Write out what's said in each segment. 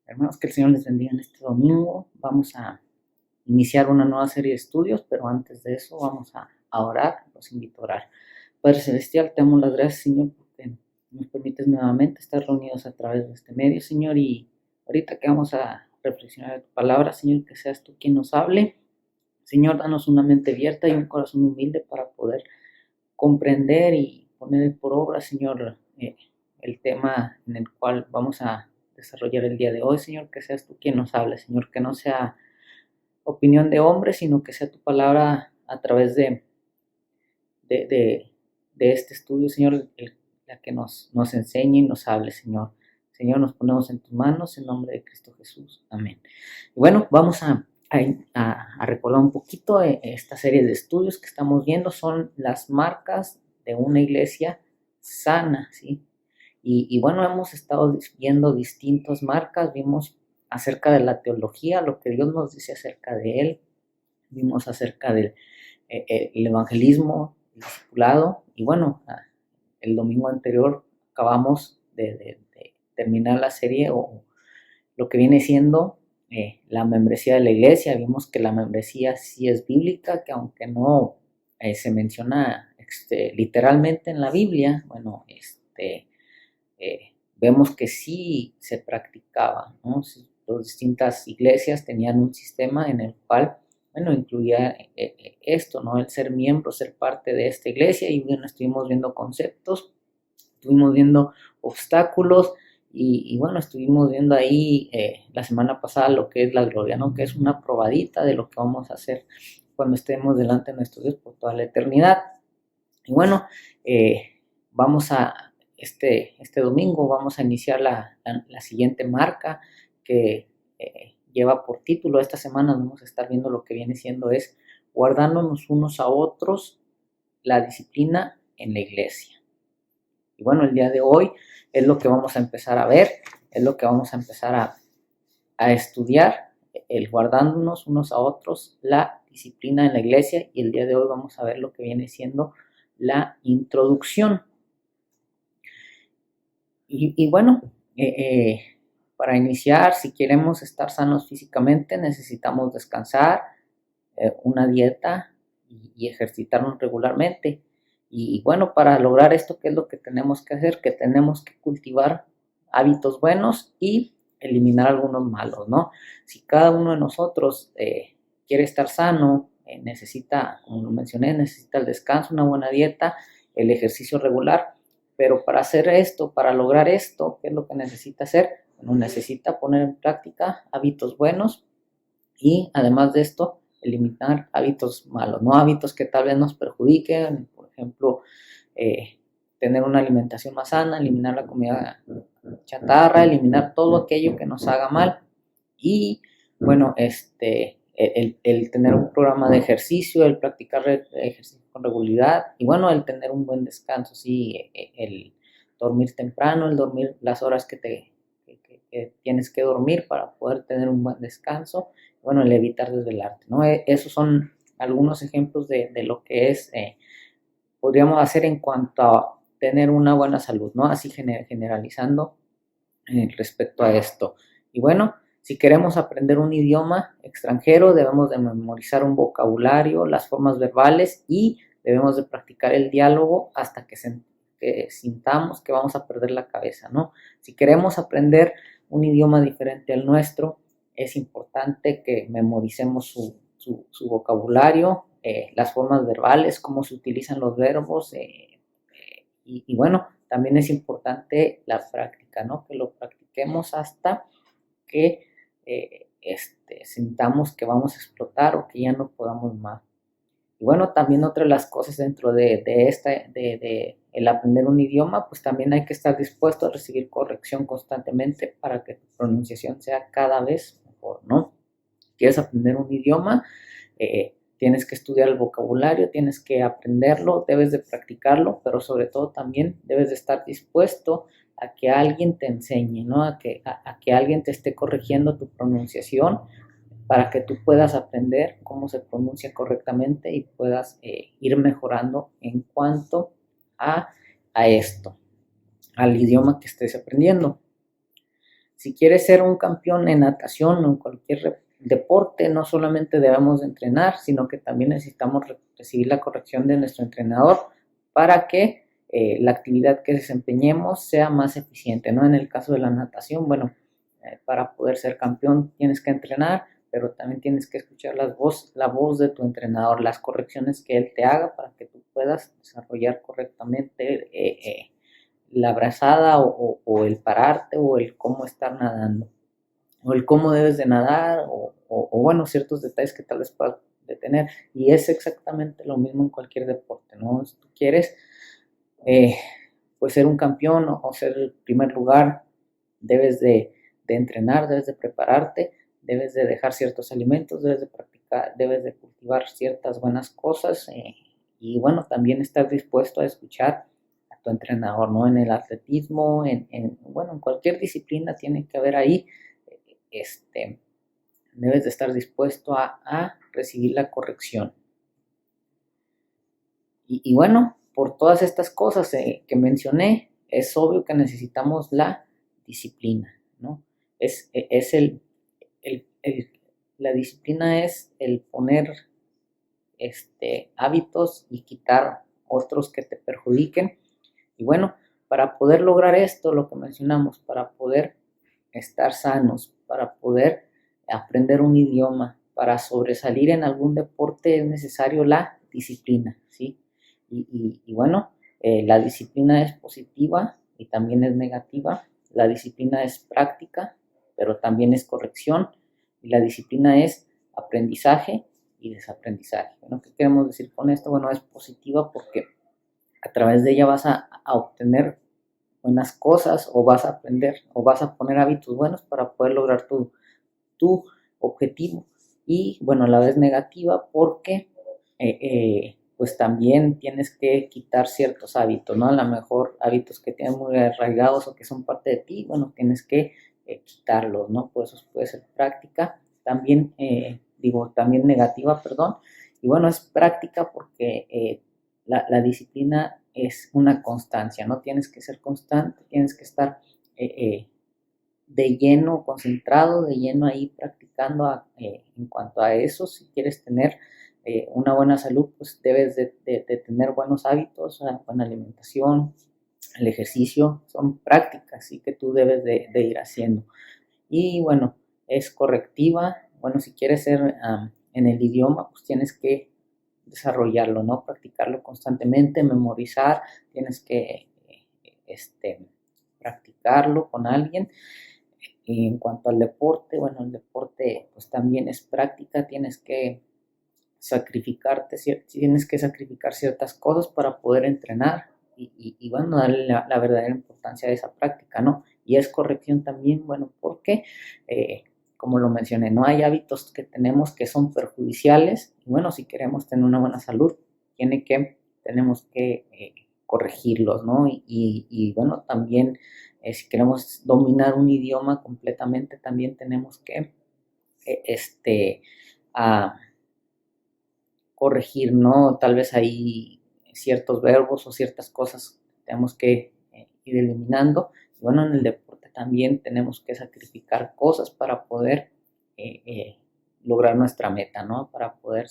Hermanos, que el Señor les bendiga en este domingo. Vamos a iniciar una nueva serie de estudios, pero antes de eso vamos a orar. Los invito a orar. Padre Celestial, te damos las gracias, Señor, porque nos permites nuevamente estar reunidos a través de este medio, Señor, y ahorita que vamos a reflexionar de tu palabra, Señor, que seas tú quien nos hable. Señor, danos una mente abierta y un corazón humilde para poder comprender y poner por obra, Señor, el tema en el cual vamos a desarrollar el día de hoy, Señor, que seas tú quien nos hable, Señor, que no sea opinión de hombre, sino que sea tu palabra a través de, de, de este estudio, Señor, la que nos enseñe y nos hable, Señor. Señor, nos ponemos en tus manos, en nombre de Cristo Jesús. Amén. Y bueno, vamos a recordar un poquito esta serie de estudios que estamos viendo. Son las marcas de una iglesia sana, ¿sí? Y bueno, hemos estado viendo distintas marcas, vimos acerca de la teología, lo que Dios nos dice acerca de él, vimos acerca del el evangelismo, el discipulado, y bueno, el domingo anterior acabamos de terminar la serie o lo que viene siendo la membresía de la iglesia. Vimos que la membresía sí es bíblica, que aunque no se menciona literalmente en la Biblia, bueno, vemos que sí se practicaba, ¿no? Las distintas iglesias tenían un sistema en el cual, bueno, incluía esto, ¿no? El ser miembro, ser parte de esta iglesia, y bueno, estuvimos viendo conceptos, estuvimos viendo obstáculos, y bueno, estuvimos viendo ahí la semana pasada lo que es la gloria, ¿no? Que es una probadita de lo que vamos a hacer cuando estemos delante de nuestro Dios por toda la eternidad. Y bueno, vamos a, este domingo vamos a iniciar la siguiente marca que lleva por título. Esta semana vamos a estar viendo lo que viene siendo es guardándonos unos a otros la disciplina en la iglesia. Y bueno, el día de hoy es lo que vamos a empezar a ver, es lo que vamos a empezar a estudiar, el guardándonos unos a otros la disciplina en la iglesia, y el día de hoy vamos a ver lo que viene siendo la introducción. Y bueno, para iniciar, si queremos estar sanos físicamente, necesitamos descansar, una dieta y ejercitarnos regularmente. Y bueno, para lograr esto, ¿qué es lo que tenemos que hacer? Que tenemos que cultivar hábitos buenos y eliminar algunos malos, ¿no? Si cada uno de nosotros quiere estar sano, necesita, como lo mencioné, necesita el descanso, una buena dieta, el ejercicio regular. Pero para hacer esto, para lograr esto, ¿qué es lo que necesita hacer? Bueno, necesita poner en práctica hábitos buenos y además de esto, eliminar hábitos malos, no hábitos que tal vez nos perjudiquen, por ejemplo, tener una alimentación más sana, eliminar la comida chatarra, eliminar todo aquello que nos haga mal. Y bueno, el tener un programa de ejercicio, el practicar ejercicio con regularidad, y bueno, el tener un buen descanso, sí, el dormir temprano, el dormir las horas que tienes que dormir para poder tener un buen descanso, bueno, el evitar desvelarte, ¿no? Esos son algunos ejemplos de lo que podríamos hacer en cuanto a tener una buena salud, ¿no? Así generalizando respecto a esto. Y bueno, si queremos aprender un idioma extranjero, debemos de memorizar un vocabulario, las formas verbales, y debemos de practicar el diálogo hasta que sintamos que vamos a perder la cabeza, ¿no? Si queremos aprender un idioma diferente al nuestro, es importante que memoricemos su vocabulario, las formas verbales, cómo se utilizan los verbos, y bueno, también es importante la práctica, ¿no? Que lo practiquemos hasta que sintamos que vamos a explotar o que ya no podamos más. Y bueno, también otra de las cosas dentro de el aprender un idioma, pues también hay que estar dispuesto a recibir corrección constantemente para que tu pronunciación sea cada vez mejor, ¿no? ¿Quieres aprender un idioma? Tienes que estudiar el vocabulario, tienes que aprenderlo, debes de practicarlo, pero sobre todo también debes de estar dispuesto a que alguien te enseñe, ¿no? A que alguien te esté corrigiendo tu pronunciación para que tú puedas aprender cómo se pronuncia correctamente y puedas ir mejorando en cuanto a esto, al idioma que estés aprendiendo. si quieres ser un campeón en natación o en cualquier deporte, no solamente debemos de entrenar, sino que también necesitamos recibir la corrección de nuestro entrenador para que la actividad que desempeñemos sea más eficiente, ¿no? En el caso de la natación, bueno, para poder ser campeón tienes que entrenar, pero también tienes que escuchar la voz de tu entrenador, las correcciones que él te haga para que tú puedas desarrollar correctamente la brazada o el pararte o el cómo estar nadando o el cómo debes de nadar o bueno, ciertos detalles que tal vez puedas detener. Y es exactamente lo mismo en cualquier deporte, ¿no? Si tú quieres eh, pues ser un campeón o ser el primer lugar, debes de entrenar, debes de prepararte, debes de dejar ciertos alimentos, debes de practicar, debes de cultivar ciertas buenas cosas y bueno, también estar dispuesto a escuchar a tu entrenador, ¿no? En el atletismo, bueno, en cualquier disciplina tiene que haber ahí, este, debes de estar dispuesto a recibir la corrección. Y bueno, por todas estas cosas que mencioné, es obvio que necesitamos la disciplina, ¿no? Es la disciplina es el poner hábitos y quitar otros que te perjudiquen. Y bueno, para poder lograr esto, lo que mencionamos, para poder estar sanos, para poder aprender un idioma, para sobresalir en algún deporte es necesario la disciplina, ¿sí? Y bueno, la disciplina es positiva y también es negativa. La disciplina es práctica, pero también es corrección. Y la disciplina es aprendizaje y desaprendizaje. ¿No? ¿Qué queremos decir con esto? Bueno, es positiva porque a través de ella vas a obtener buenas cosas o vas a aprender o vas a poner hábitos buenos para poder lograr tu objetivo. Y bueno, a la vez negativa porque pues también tienes que quitar ciertos hábitos, ¿no? A lo mejor hábitos que tienen muy arraigados o que son parte de ti, bueno, tienes que quitarlos, ¿no? Por eso puede ser práctica, también, también negativa, perdón. Y bueno, es práctica porque la disciplina es una constancia, ¿no? Tienes que ser constante, tienes que estar de lleno, concentrado, de lleno ahí practicando en cuanto a eso. Si quieres tener una buena salud, pues debes de tener buenos hábitos, buena alimentación, el ejercicio, son prácticas ¿sí? Que tú debes de ir haciendo. Y bueno, es correctiva, bueno, si quieres ser en el idioma, pues tienes que desarrollarlo, ¿no? Practicarlo constantemente, memorizar, tienes que practicarlo con alguien. Y en cuanto al deporte, bueno, el deporte pues también es práctica, tienes que sacrificar ciertas cosas para poder entrenar y bueno, darle la verdadera importancia a esa práctica, ¿no? Y es corrección también, bueno, porque, como lo mencioné, no hay hábitos que tenemos que son perjudiciales y bueno, si queremos tener una buena salud, tenemos que corregirlos, ¿no? Y bueno, también si queremos dominar un idioma completamente, también tenemos que, a corregir, ¿no? Tal vez hay ciertos verbos o ciertas cosas que tenemos que ir eliminando. Y bueno, en el deporte también tenemos que sacrificar cosas para poder lograr nuestra meta, ¿no? Para poder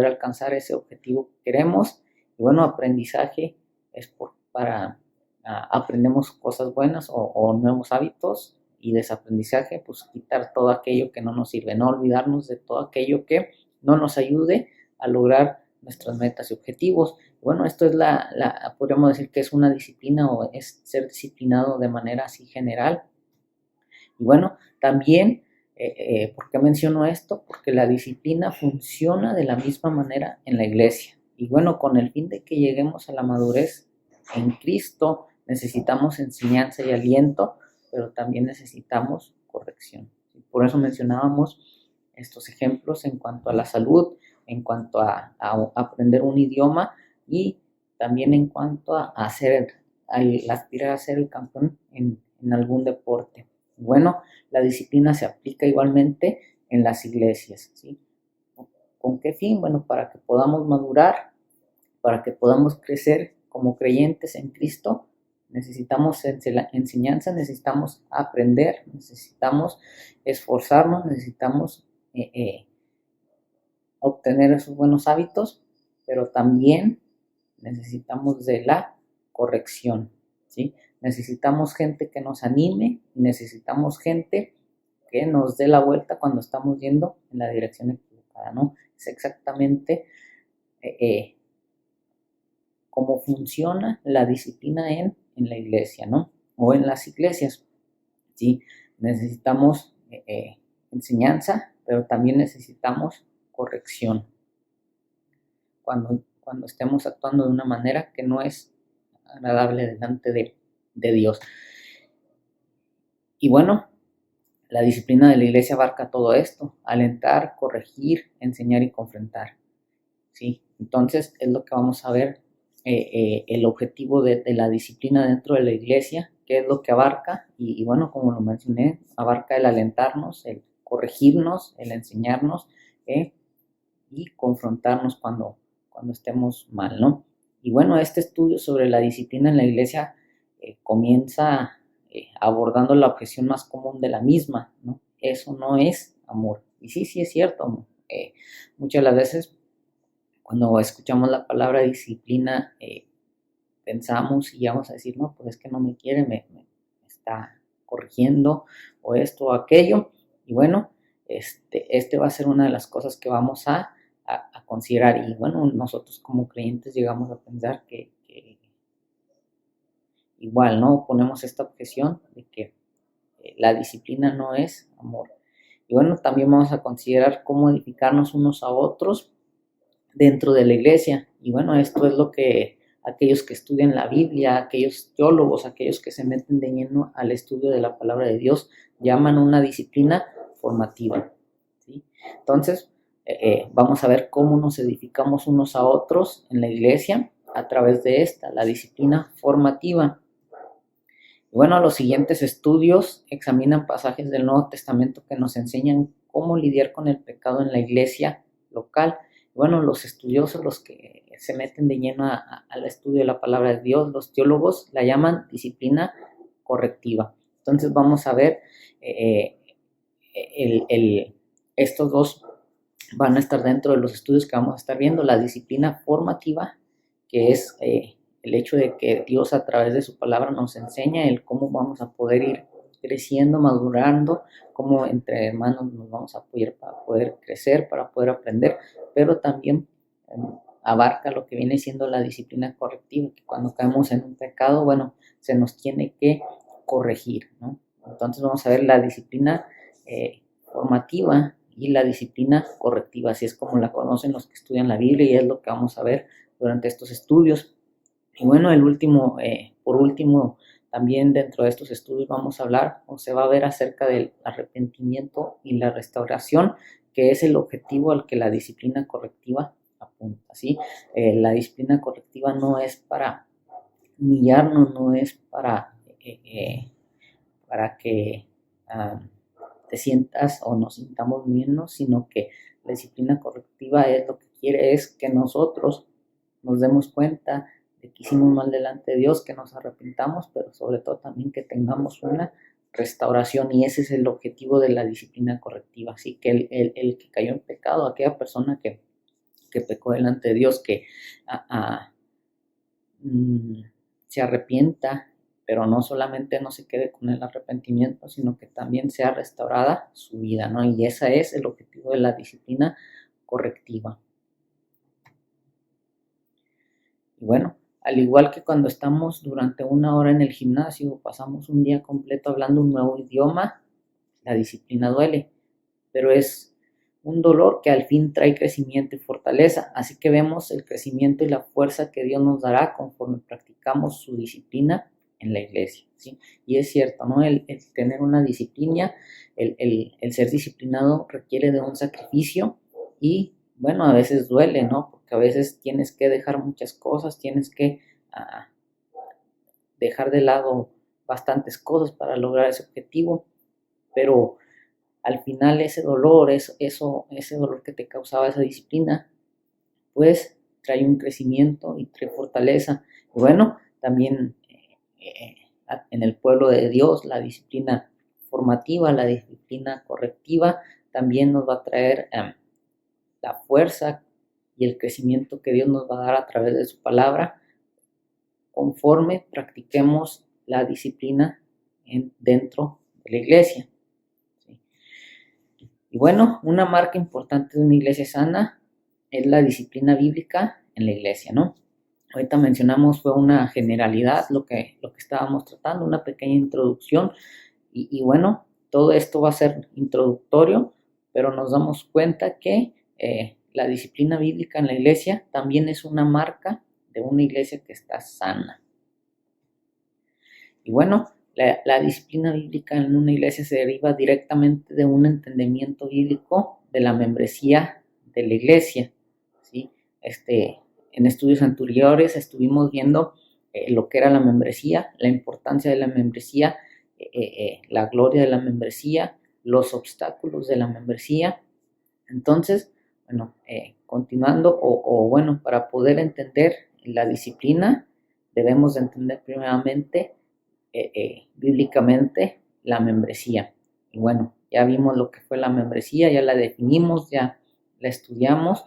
alcanzar ese objetivo que queremos. Y bueno, aprendizaje es para aprendemos cosas buenas o nuevos hábitos y desaprendizaje, pues quitar todo aquello que no nos sirve, no olvidarnos de todo aquello que no nos ayude a lograr nuestras metas y objetivos. Bueno, esto es podríamos decir que es una disciplina o es ser disciplinado de manera así general. Y bueno, también, ¿por qué menciono esto? Porque la disciplina funciona de la misma manera en la iglesia. Y bueno, con el fin de que lleguemos a la madurez en Cristo, necesitamos enseñanza y aliento, pero también necesitamos corrección. Por eso mencionábamos estos ejemplos en cuanto a la salud, en cuanto a aprender un idioma y también en cuanto a aspirar a ser el campeón en algún deporte. Bueno, la disciplina se aplica igualmente en las iglesias, ¿sí? ¿Con qué fin? Bueno, para que podamos madurar, para que podamos crecer como creyentes en Cristo necesitamos enseñanza, necesitamos aprender, necesitamos esforzarnos, necesitamos obtener esos buenos hábitos, pero también necesitamos de la corrección, ¿sí? Necesitamos gente que nos anime, necesitamos gente que nos dé la vuelta cuando estamos yendo en la dirección equivocada, ¿no? Es exactamente cómo funciona la disciplina en la iglesia, ¿no? O en las iglesias, ¿sí? Necesitamos enseñanza, pero también necesitamos corrección cuando estemos actuando de una manera que no es agradable delante de Dios. Y bueno, la disciplina de la iglesia abarca todo esto: alentar, corregir, enseñar y confrontar, ¿sí? Entonces es lo que vamos a ver, el objetivo de la disciplina dentro de la iglesia, qué es lo que abarca, y bueno, como lo mencioné, abarca el alentarnos, el corregirnos, el enseñarnos, y confrontarnos cuando estemos mal, ¿no? Y bueno, este estudio sobre la disciplina en la iglesia comienza abordando la objeción más común de la misma, ¿no? Eso no es amor. Y sí es cierto. Muchas de las veces cuando escuchamos la palabra disciplina, pensamos y vamos a decir, no, pues es que no me quiere, me está corrigiendo, o esto o aquello. Y bueno, este va a ser una de las cosas que vamos a considerar. Y bueno, nosotros como creyentes llegamos a pensar que igual, ¿no? Ponemos esta objeción de que la disciplina no es amor. Y bueno, también vamos a considerar cómo edificarnos unos a otros dentro de la iglesia. Y bueno, esto es lo que aquellos que estudian la Biblia, aquellos teólogos, aquellos que se meten de lleno al estudio de la palabra de Dios, llaman una disciplina formativa, ¿sí? Entonces, vamos a ver cómo nos edificamos unos a otros en la iglesia a través de esta, la disciplina formativa. Y bueno, los siguientes estudios examinan pasajes del Nuevo Testamento que nos enseñan cómo lidiar con el pecado en la iglesia local. Y bueno, los estudiosos, los que se meten de lleno al estudio de la palabra de Dios, los teólogos la llaman disciplina correctiva. Entonces vamos a ver, estos dos van a estar dentro de los estudios que vamos a estar viendo: la disciplina formativa, que es el hecho de que Dios a través de su palabra nos enseña el cómo vamos a poder ir creciendo, madurando, cómo entre hermanos nos vamos a apoyar para poder crecer, para poder aprender, pero también abarca lo que viene siendo la disciplina correctiva, que cuando caemos en un pecado, bueno, se nos tiene que corregir, ¿no? Entonces vamos a ver la disciplina formativa y la disciplina correctiva, así es como la conocen los que estudian la Biblia, y es lo que vamos a ver durante estos estudios. Y bueno, por último, también dentro de estos estudios vamos a hablar, o se va a ver, acerca del arrepentimiento y la restauración, que es el objetivo al que la disciplina correctiva apunta, ¿sí? La disciplina correctiva no es para humillarnos, no es para que te sientas o nos sintamos menos, sino que la disciplina correctiva es lo que quiere es que nosotros nos demos cuenta de que hicimos mal delante de Dios, que nos arrepentamos, pero sobre todo también que tengamos una restauración, y ese es el objetivo de la disciplina correctiva. Así que el que cayó en pecado, aquella persona que pecó delante de Dios, que se arrepienta, pero no solamente no se quede con el arrepentimiento, sino que también sea restaurada su vida, ¿no? Y ese es el objetivo de la disciplina correctiva. Y bueno, al igual que cuando estamos durante una hora en el gimnasio, pasamos un día completo hablando un nuevo idioma, la disciplina duele, pero es un dolor que al fin trae crecimiento y fortaleza. Así que vemos el crecimiento y la fuerza que Dios nos dará conforme practicamos su disciplina en la iglesia, ¿sí? Y es cierto, ¿no? El tener una disciplina, el ser disciplinado requiere de un sacrificio, y bueno, a veces duele, ¿no? Porque a veces tienes que dejar muchas cosas, tienes que dejar de lado bastantes cosas para lograr ese objetivo, pero al final ese dolor, ese dolor que te causaba esa disciplina, pues trae un crecimiento y trae fortaleza. Y bueno, también en el pueblo de Dios, la disciplina formativa, la disciplina correctiva, también nos va a traer la fuerza y el crecimiento que Dios nos va a dar a través de su palabra, conforme practiquemos la disciplina dentro de la iglesia. ¿Sí? Y bueno, una marca importante de una iglesia sana es la disciplina bíblica en la iglesia, ¿no? Ahorita mencionamos, fue una generalidad lo que estábamos tratando, una pequeña introducción, y bueno, todo esto va a ser introductorio, pero nos damos cuenta que la disciplina bíblica en la iglesia también es una marca de una iglesia que está sana. Y bueno, la disciplina bíblica en una iglesia se deriva directamente de un entendimiento bíblico de la membresía de la iglesia, ¿sí? En estudios anteriores estuvimos viendo lo que era la membresía, la importancia de la membresía, la gloria de la membresía, los obstáculos de la membresía. Entonces, bueno, continuando, bueno, para poder entender la disciplina, debemos de entender primeramente bíblicamente la membresía. Y bueno, ya vimos lo que fue la membresía, ya la definimos, ya la estudiamos,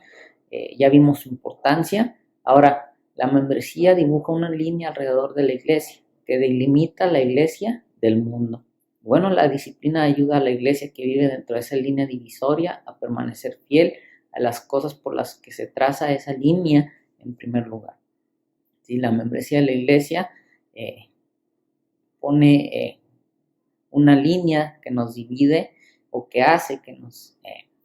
ya vimos su importancia. Ahora, la membresía dibuja una línea alrededor de la iglesia que delimita la iglesia del mundo. Bueno, la disciplina ayuda a la iglesia que vive dentro de esa línea divisoria a permanecer fiel a las cosas por las que se traza esa línea en primer lugar. ¿Sí? La membresía de la iglesia pone una línea que nos divide o que hace que nos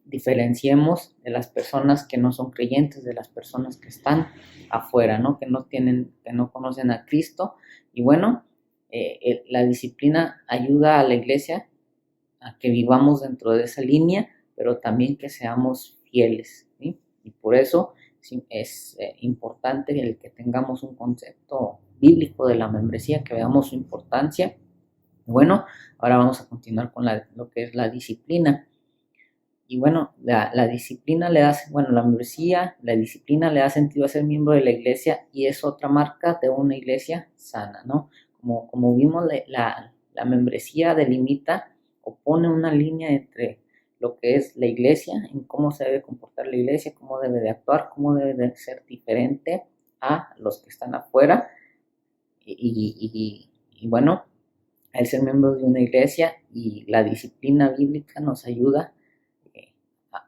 diferenciemos de las personas que no son creyentes, de las personas que están afuera, ¿no? Que no conocen a Cristo. Y bueno, la disciplina ayuda a la iglesia a que vivamos dentro de esa línea, pero también que seamos fieles, ¿sí? Y por eso sí, es importante el que tengamos un concepto bíblico de la membresía, que veamos su importancia. Bueno, ahora vamos a continuar con lo que es la disciplina. Y bueno, la disciplina le da, bueno, la membresía, la disciplina le da sentido a ser miembro de la iglesia y es otra marca de una iglesia sana, ¿no? Como vimos, la membresía delimita o pone una línea entre lo que es la iglesia, en cómo se debe comportar la iglesia, cómo debe de actuar, cómo debe de ser diferente a los que están afuera. Y bueno, el ser miembro de una iglesia y la disciplina bíblica nos ayuda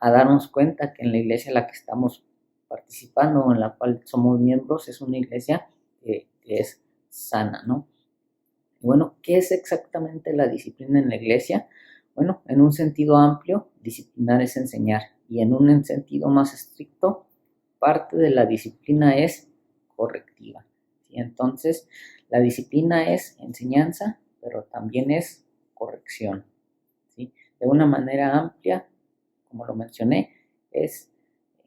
a darnos cuenta que en la iglesia en la que estamos participando o en la cual somos miembros es una iglesia que es sana, ¿no? Y bueno, ¿qué es exactamente la disciplina en la iglesia? Bueno, en un sentido amplio, disciplinar es enseñar, y en un sentido más estricto, parte de la disciplina es correctiva, ¿sí? Entonces, la disciplina es enseñanza, pero también es corrección, ¿sí? De una manera amplia, como lo mencioné, es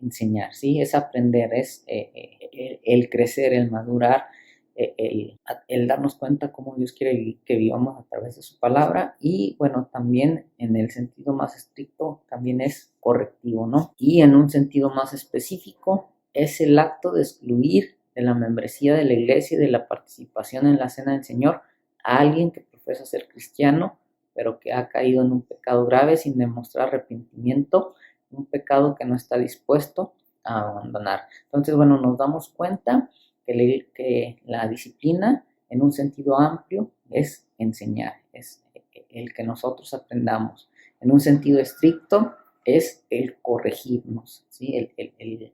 enseñar, ¿sí? Es aprender, es el crecer, el madurar, el darnos cuenta cómo Dios quiere que vivamos a través de su palabra. Y bueno, también en el sentido más estricto también es correctivo, ¿no? Y en un sentido más específico es el acto de excluir de la membresía de la iglesia y de la participación en la cena del Señor a alguien que profesa ser cristiano pero que ha caído en un pecado grave sin demostrar arrepentimiento, un pecado que no está dispuesto a abandonar. Entonces, bueno, nos damos cuenta que la disciplina, en un sentido amplio, es enseñar, es el que nosotros aprendamos. En un sentido estricto, es el corregirnos, ¿sí?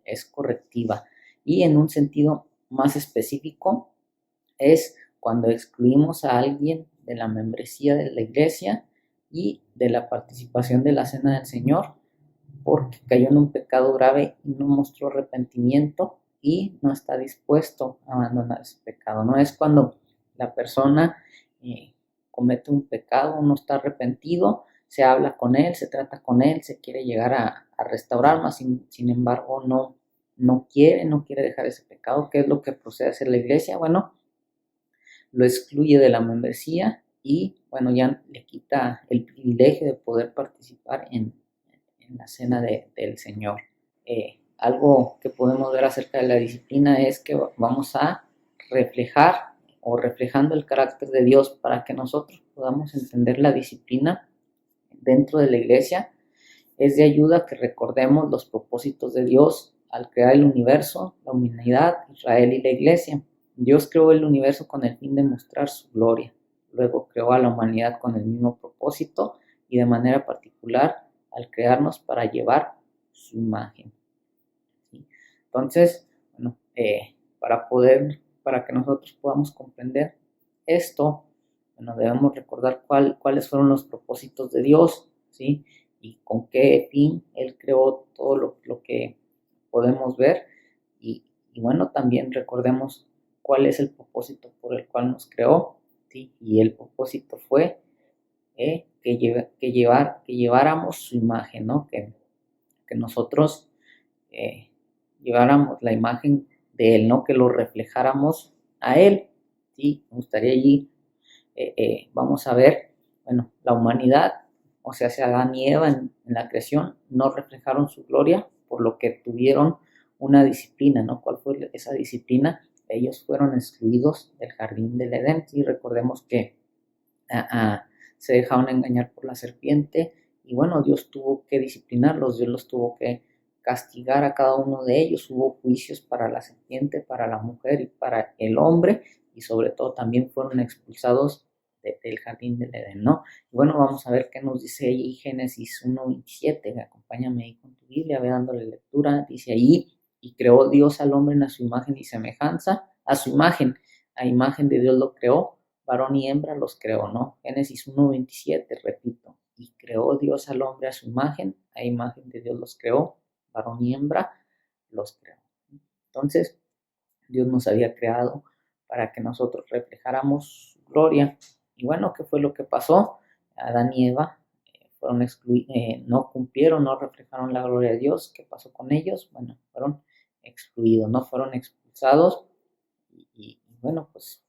Es correctiva. Y en un sentido más específico, es cuando excluimos a alguien de la membresía de la iglesia y de la participación de la cena del Señor porque cayó en un pecado grave y no mostró arrepentimiento y no está dispuesto a abandonar ese pecado. No es cuando la persona comete un pecado, no está arrepentido, se habla con él, se trata con él, se quiere llegar a restaurar, más sin embargo no quiere dejar ese pecado. ¿Qué es lo que procede a hacer la iglesia? Bueno, lo excluye de la membresía y bueno, ya le quita el privilegio de poder participar en la cena del Señor. Algo que podemos ver acerca de la disciplina es que vamos a reflejar o reflejando el carácter de Dios para que nosotros podamos entender la disciplina dentro de la iglesia, es de ayuda que recordemos los propósitos de Dios al crear el universo, la humanidad, Israel y la iglesia. Dios creó el universo con el fin de mostrar su gloria. Luego creó a la humanidad con el mismo propósito y de manera particular al crearnos para llevar su imagen. ¿Sí? Entonces, bueno, para que nosotros podamos comprender esto, bueno, debemos recordar cuáles fueron los propósitos de Dios, ¿sí? Y con qué fin Él creó todo lo que podemos ver. Y bueno, también recordemos cuál es el propósito por el cual nos creó, ¿sí? Y el propósito fue que lleváramos su imagen, ¿no? Que nosotros lleváramos la imagen de Él, ¿no? Que lo reflejáramos a Él, ¿sí? Me gustaría allí, vamos a ver, bueno, la humanidad, o sea, Adán y Eva en la creación, no reflejaron su gloria, por lo que tuvieron una disciplina, ¿no? ¿Cuál fue esa disciplina? Ellos fueron excluidos del jardín del Edén, y recordemos que se dejaron engañar por la serpiente, y bueno, Dios tuvo que disciplinarlos, Dios los tuvo que castigar a cada uno de ellos. Hubo juicios para la serpiente, para la mujer y para el hombre, y sobre todo también fueron expulsados del jardín del Edén, ¿no? Y bueno, vamos a ver qué nos dice ahí Génesis 1:27, acompáñame ahí con tu Biblia, ve dándole lectura, dice ahí, y creó Dios al hombre a su imagen y semejanza, a imagen de Dios lo creó, varón y hembra los creó, ¿no? Génesis 1:27, repito, y creó Dios al hombre a su imagen, a imagen de Dios los creó, varón y hembra los creó. Entonces, Dios nos había creado para que nosotros reflejáramos su gloria. Y bueno, ¿qué fue lo que pasó? Adán y Eva fueron no cumplieron, no reflejaron la gloria de Dios. ¿Qué pasó con ellos? Bueno, fueron excluidos, no fueron expulsados. Y bueno, pues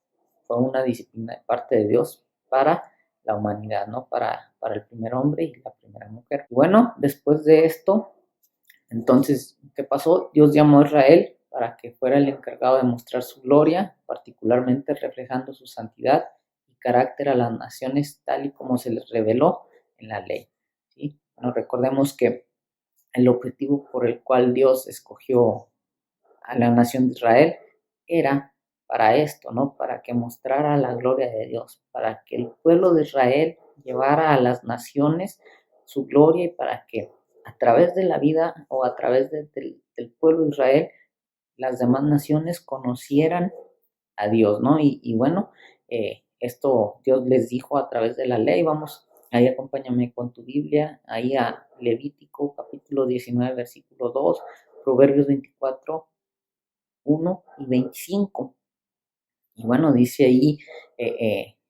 fue una disciplina de parte de Dios para la humanidad, ¿no? Para el primer hombre y la primera mujer. Y bueno, después de esto, entonces, ¿qué pasó? Dios llamó a Israel para que fuera el encargado de mostrar su gloria, particularmente reflejando su santidad y carácter a las naciones tal y como se les reveló en la ley, ¿sí? Bueno, recordemos que el objetivo por el cual Dios escogió a la nación de Israel era para esto, ¿no? Para que mostrara la gloria de Dios, para que el pueblo de Israel llevara a las naciones su gloria, y para que a través de la vida o a través del pueblo de Israel las demás naciones conocieran a Dios, ¿no? Y bueno, esto Dios les dijo a través de la ley. Vamos, ahí acompáñame con tu Biblia, ahí a Levítico capítulo 19, versículo 2, Proverbios 24, 1 y 25. Y bueno, dice ahí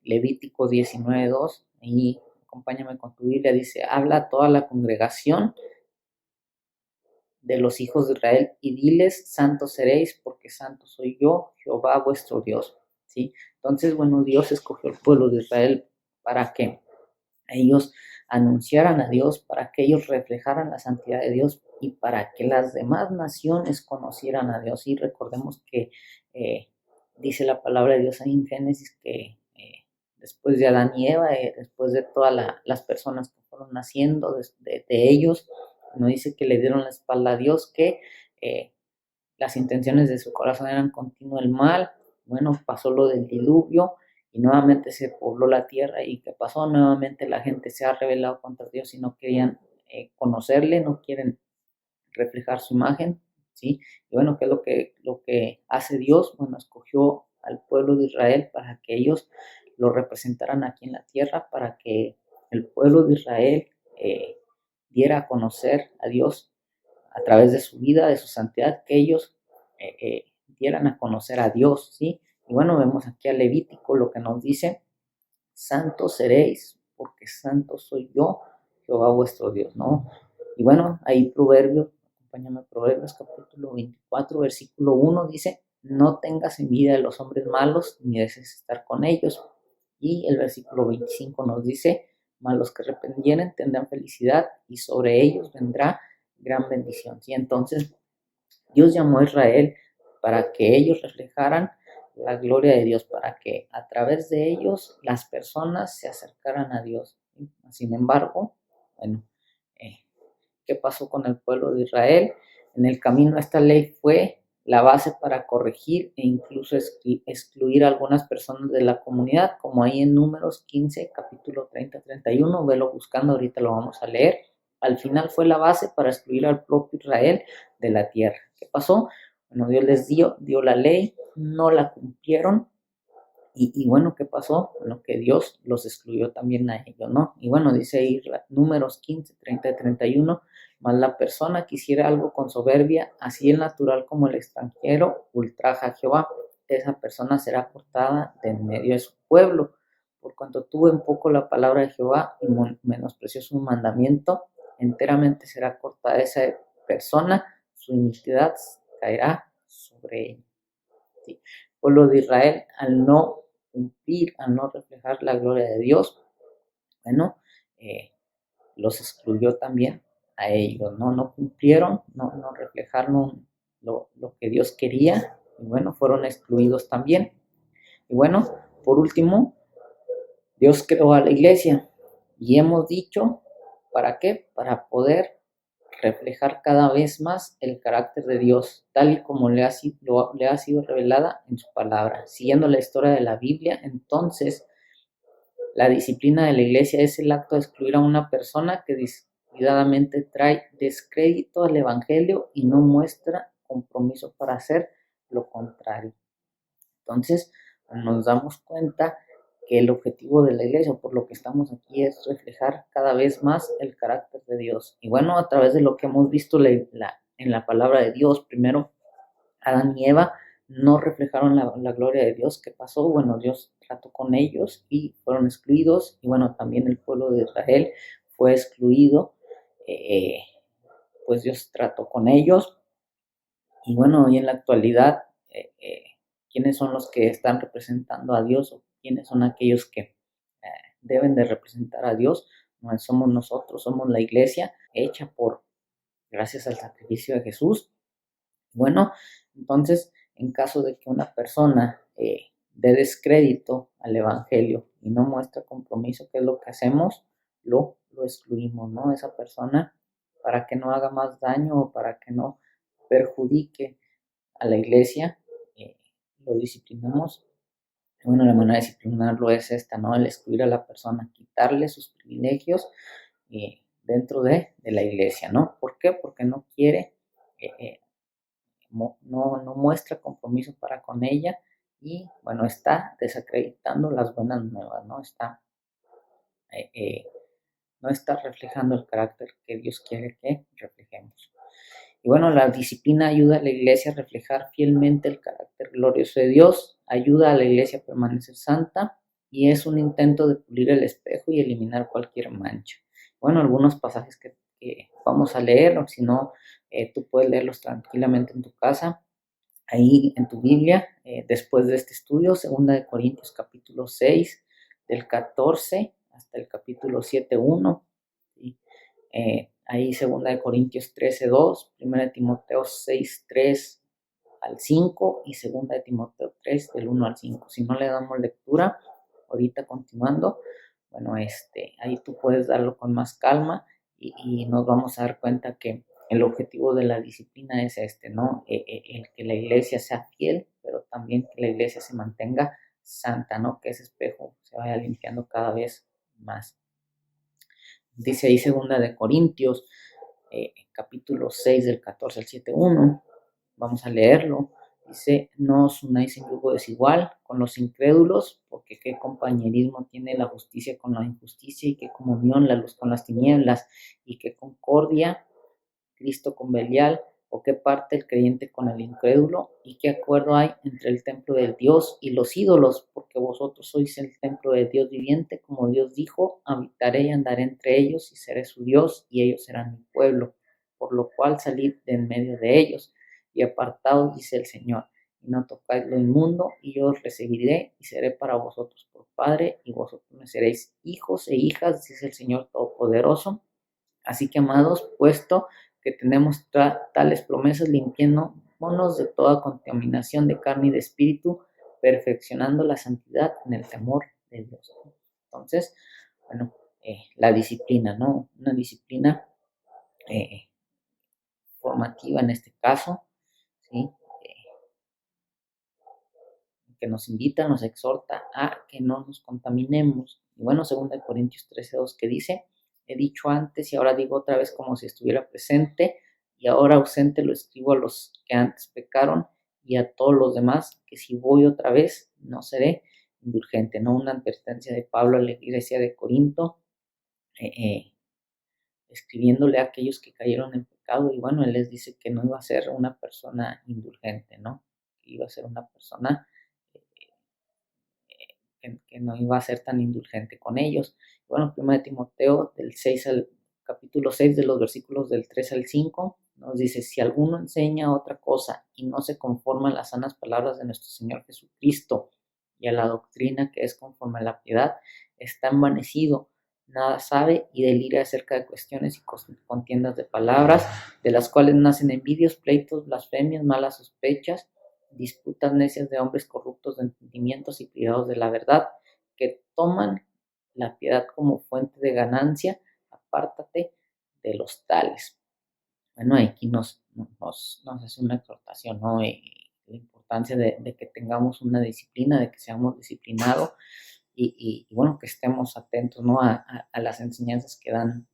Levítico 19:2, ahí acompáñame con tu Biblia, dice, habla a toda la congregación de los hijos de Israel y diles, santos seréis, porque santo soy yo, Jehová vuestro Dios. ¿Sí? Entonces, bueno, Dios escogió el pueblo de Israel para que ellos anunciaran a Dios, para que ellos reflejaran la santidad de Dios y para que las demás naciones conocieran a Dios. Y recordemos que dice la palabra de Dios ahí en Génesis que después de Adán y Eva, después de todas las personas que fueron naciendo de ellos, no dice que le dieron la espalda a Dios, que las intenciones de su corazón eran continuo el mal. Bueno, pasó lo del diluvio y nuevamente se pobló la tierra. ¿Y qué pasó? Nuevamente la gente se ha rebelado contra Dios y no querían conocerle, no quieren reflejar su imagen, ¿sí? Y bueno, ¿qué es lo que hace Dios? Bueno, escogió al pueblo de Israel para que ellos lo representaran aquí en la tierra, para que el pueblo de Israel diera a conocer a Dios a través de su vida, de su santidad, que ellos dieran a conocer a Dios, ¿sí? Y bueno, vemos aquí a Levítico lo que nos dice, santos seréis, porque santo soy yo, Jehová vuestro Dios, ¿no? Y bueno, ahí Proverbios, acompáñame, Proverbios capítulo 24, versículo 1 dice, no tengas envidia de los hombres malos, ni desees estar con ellos. Y el versículo 25 nos dice, mas los que arrependieren tendrán felicidad, y sobre ellos vendrá gran bendición, ¿sí? Entonces, Dios llamó a Israel para que ellos reflejaran la gloria de Dios, para que a través de ellos las personas se acercaran a Dios. Sin embargo, bueno, ¿qué pasó con el pueblo de Israel? En el camino esta ley fue la base para corregir e incluso excluir a algunas personas de la comunidad, como ahí en Números 15, capítulo 30-31, velo buscando, ahorita lo vamos a leer. Al final fue la base para excluir al propio Israel de la tierra. ¿Qué pasó? Bueno, Dios les dio la ley, no la cumplieron, y bueno, ¿qué pasó? Bueno, que Dios los excluyó también a ellos, ¿no? Y bueno, dice ahí Números 15, 30-31, más la persona que hiciera algo con soberbia, así el natural como el extranjero, ultraja a Jehová. Esa persona será cortada de en medio de su pueblo, por cuanto tuvo en poco la palabra de Jehová y menospreció su mandamiento, enteramente será cortada esa persona, su iniquidad caerá sobre él. ¿Sí? El pueblo de Israel, al no cumplir, al no reflejar la gloria de Dios, bueno, los excluyó también a ellos, ¿no? No cumplieron, no reflejaron lo que Dios quería, y bueno, fueron excluidos también. Y bueno, por último, Dios creó a la iglesia, y hemos dicho, ¿para qué? Para poder reflejar cada vez más el carácter de Dios, tal y como le ha sido revelada en su palabra. Siguiendo la historia de la Biblia, entonces, la disciplina de la iglesia es el acto de excluir a una persona que descuidadamente trae descrédito al evangelio y no muestra compromiso para hacer lo contrario. Entonces, nos damos cuenta que el objetivo de la iglesia, por lo que estamos aquí, es reflejar cada vez más el carácter de Dios. Y bueno, a través de lo que hemos visto en la palabra de Dios, primero, Adán y Eva no reflejaron la gloria de Dios. ¿Qué pasó? Bueno, Dios trató con ellos y fueron excluidos. Y bueno, también el pueblo de Israel fue excluido. Pues Dios trató con ellos. Y bueno, hoy en la actualidad, ¿quiénes son los que están representando a Dios? ¿O quiénes son aquellos que deben de representar a Dios? No somos nosotros, somos la iglesia hecha gracias al sacrificio de Jesús. Bueno, entonces, en caso de que una persona dé descrédito al evangelio y no muestra compromiso, ¿qué es lo que hacemos? Lo excluimos, ¿no? Esa persona, para que no haga más daño o para que no perjudique a la iglesia, lo disciplinamos. Bueno, la manera de disciplinarlo es esta, ¿no? El excluir a la persona, quitarle sus privilegios dentro de la iglesia, ¿no? ¿Por qué? Porque no quiere, no muestra compromiso para con ella y, bueno, está desacreditando las buenas nuevas, ¿no? No está reflejando el carácter que Dios quiere que reflejemos. Y bueno, la disciplina ayuda a la iglesia a reflejar fielmente el carácter glorioso de Dios, ayuda a la iglesia a permanecer santa y es un intento de pulir el espejo y eliminar cualquier mancha. Bueno, algunos pasajes que vamos a leer, o si no, tú puedes leerlos tranquilamente en tu casa, ahí en tu Biblia, después de este estudio, 2 Corintios capítulo 6, del 14 hasta el capítulo 7:1, ¿sí? Ahí 2 Corintios 13:2, 1 Timoteo 6:3 al 5 y 2 Timoteo 3 del 1 al 5. Si no le damos lectura, ahorita continuando, bueno, ahí tú puedes darlo con más calma y nos vamos a dar cuenta que el objetivo de la disciplina es ¿no? El que la iglesia sea fiel, pero también que la iglesia se mantenga santa, ¿no? Que ese espejo se vaya limpiando cada vez más. Dice ahí 2 capítulo 6 del 14 al 7:1, vamos a leerlo. Dice, no os unáis en yugo desigual con los incrédulos, porque qué compañerismo tiene la justicia con la injusticia, y qué comunión la luz con las tinieblas, y qué concordia Cristo con Belial, o qué parte el creyente con el incrédulo, y qué acuerdo hay entre el templo del Dios y los ídolos, porque vosotros sois el templo del Dios viviente, como Dios dijo, habitaré y andaré entre ellos, y seré su Dios, y ellos serán mi pueblo, por lo cual salid de en medio de ellos, y apartaos, dice el Señor, y no tocáis lo inmundo, y yo os recibiré, y seré para vosotros por Padre, y vosotros me seréis hijos e hijas, dice el Señor Todopoderoso. Así que, amados, puesto que tenemos tales promesas, limpiémonos de toda contaminación de carne y de espíritu, perfeccionando la santidad en el temor de Dios. Entonces, bueno, la disciplina, ¿no? Una disciplina formativa en este caso, ¿sí? Que nos invita, nos exhorta a que no nos contaminemos. Y bueno, 2 Corintios 13:2 que dice, he dicho antes y ahora digo otra vez como si estuviera presente y ahora ausente lo escribo a los que antes pecaron y a todos los demás, que si voy otra vez no seré indulgente, ¿no? Una advertencia de Pablo a la iglesia de Corinto, eh, eh, escribiéndole a aquellos que cayeron en pecado y bueno, él les dice que no iba a ser una persona indulgente, ¿no? Que iba a ser una persona que no iba a ser tan indulgente con ellos. Bueno, 1 Timoteo del 6 al capítulo 6 de los versículos del 3 al 5 nos dice, si alguno enseña otra cosa y no se conforma a las sanas palabras de nuestro Señor Jesucristo y a la doctrina que es conforme a la piedad, está envanecido, nada sabe y delira acerca de cuestiones y contiendas de palabras, de las cuales nacen envidios, pleitos, blasfemias, malas sospechas, disputas necias de hombres corruptos de entendimientos y privados de la verdad, que toman la piedad como fuente de ganancia, apártate de los tales. Bueno, aquí nos hace una exhortación, ¿no? La importancia de que tengamos una disciplina, de que seamos disciplinados y bueno, que estemos atentos, ¿no? A las enseñanzas que dan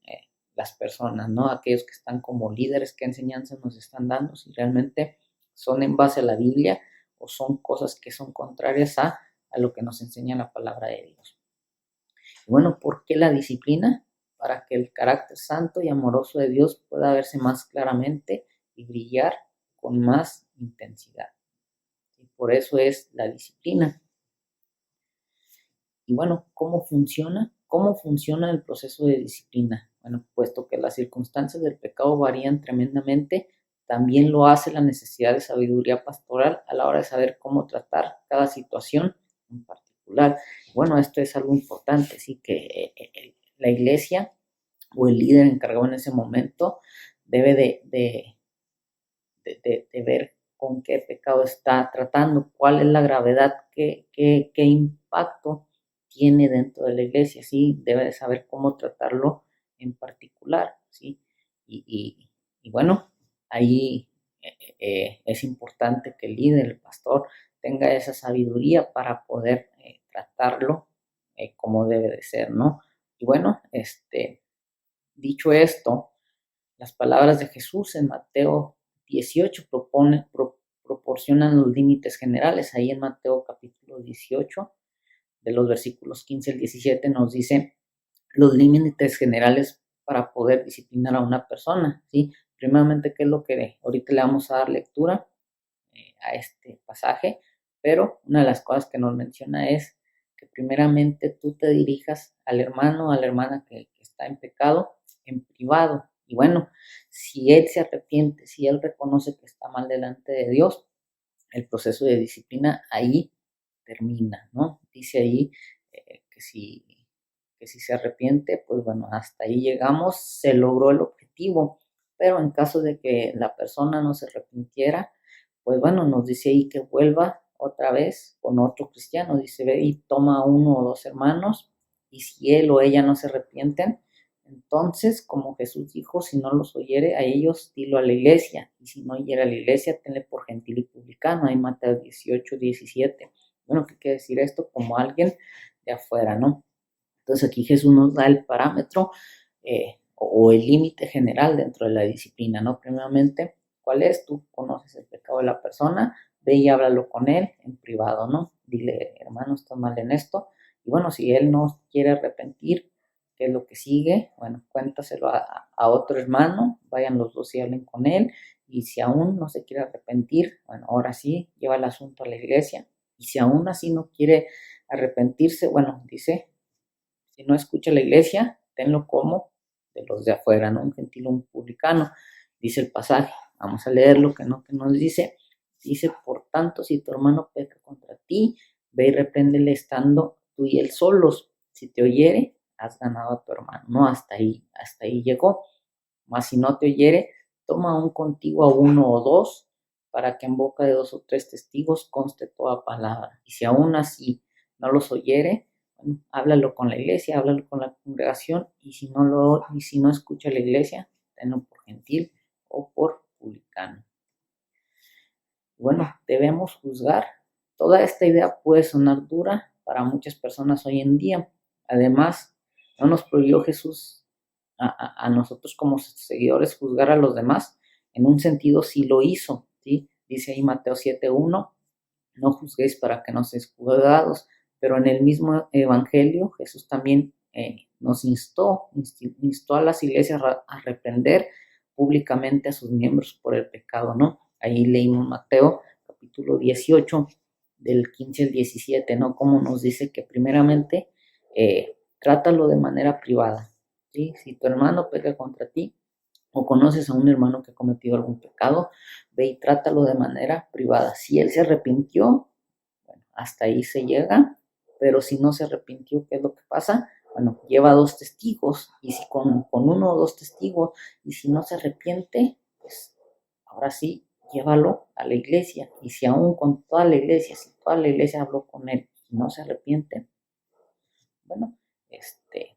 las personas, ¿no? Aquellos que están como líderes, qué enseñanzas nos están dando, si realmente son en base a la Biblia o son cosas que son contrarias a lo que nos enseña la palabra de Dios. Y bueno, ¿por qué la disciplina? Para que el carácter santo y amoroso de Dios pueda verse más claramente y brillar con más intensidad. Y por eso es la disciplina. Y bueno, ¿cómo funciona? ¿Cómo funciona el proceso de disciplina? Bueno, puesto que las circunstancias del pecado varían tremendamente, también lo hace la necesidad de sabiduría pastoral a la hora de saber cómo tratar cada situación en particular. Bueno, esto es algo importante, sí, que la iglesia o el líder encargado en ese momento debe de ver con qué pecado está tratando, cuál es la gravedad, qué impacto tiene dentro de la iglesia, ¿sí? Debe de saber cómo tratarlo en particular, ¿sí? Y bueno, ahí es importante que el líder, el pastor, tenga esa sabiduría para poder tratarlo como debe de ser, ¿no? Y bueno, dicho esto, las palabras de Jesús en Mateo 18 proporcionan los límites generales. Ahí en Mateo capítulo 18, de los versículos 15 al 17, nos dice los límites generales para poder disciplinar a una persona, ¿sí? Primeramente, ¿qué es lo que ahorita le vamos a dar lectura a este pasaje? Pero una de las cosas que nos menciona es que primeramente tú te dirijas al hermano o a la hermana que está en pecado en privado. Y bueno, si él se arrepiente, si él reconoce que está mal delante de Dios, el proceso de disciplina ahí termina, ¿no? Dice ahí que si se arrepiente, pues bueno, hasta ahí llegamos, se logró el objetivo, pero en caso de que la persona no se arrepintiera, pues bueno, nos dice ahí que vuelva otra vez con otro cristiano, dice, ve y toma uno o dos hermanos, y si él o ella no se arrepienten, entonces, como Jesús dijo, si no los oyere a ellos, dilo a la iglesia, y si no oyere a la iglesia, tenle por gentil y publicano, ahí Mateo 18:17. Bueno, ¿qué quiere decir esto? Como alguien de afuera, ¿no? Entonces aquí Jesús nos da el parámetro o el límite general dentro de la disciplina, ¿no? Primeramente, ¿cuál es? Tú conoces el pecado de la persona, ve y háblalo con él en privado, ¿no? Dile, hermano, estás mal en esto. Y bueno, si él no quiere arrepentir, ¿qué es lo que sigue? Bueno, cuéntaselo a otro hermano, vayan los dos y hablen con él. Y si aún no se quiere arrepentir, bueno, ahora sí, lleva el asunto a la iglesia. Y si aún así no quiere arrepentirse, bueno, dice, si no escucha la iglesia, tenlo como de los de afuera, ¿no? Un gentil, un publicano, dice el pasaje. Vamos a leer lo que nos dice. Dice, por tanto, si tu hermano peca contra ti, ve y repréndele estando tú y él solos. Si te oyere, has ganado a tu hermano. No, hasta ahí llegó. Mas si no te oyere, toma aún contigo a uno o dos, para que en boca de 2 o 3 testigos conste toda palabra. Y si aún así no los oyere, bueno, háblalo con la iglesia, háblalo con la congregación, y si no escucha la iglesia, tenlo por gentil o por publicano. Bueno, debemos juzgar. Toda esta idea puede sonar dura para muchas personas hoy en día. Además, no nos prohibió Jesús a nosotros como seguidores juzgar a los demás. En un sentido sí lo hizo, ¿sí? Dice ahí Mateo 7:1, no juzguéis para que no seáis juzgados. Pero en el mismo evangelio Jesús también nos instó a las iglesias a reprender públicamente a sus miembros por el pecado, ¿no? Ahí leímos Mateo capítulo 18, del 15 al 17, ¿no? Como nos dice que primeramente trátalo de manera privada, ¿sí? Si tu hermano peca contra ti o conoces a un hermano que ha cometido algún pecado, ve y trátalo de manera privada. Si él se arrepintió, bueno, hasta ahí se llega, pero si no se arrepintió, ¿qué es lo que pasa? Bueno, lleva 2 testigos, y si con 1 o 2 testigos, y si no se arrepiente, pues ahora sí, llévalo a la iglesia. Y si aún con toda la iglesia, si toda la iglesia habló con él y no se arrepiente, bueno,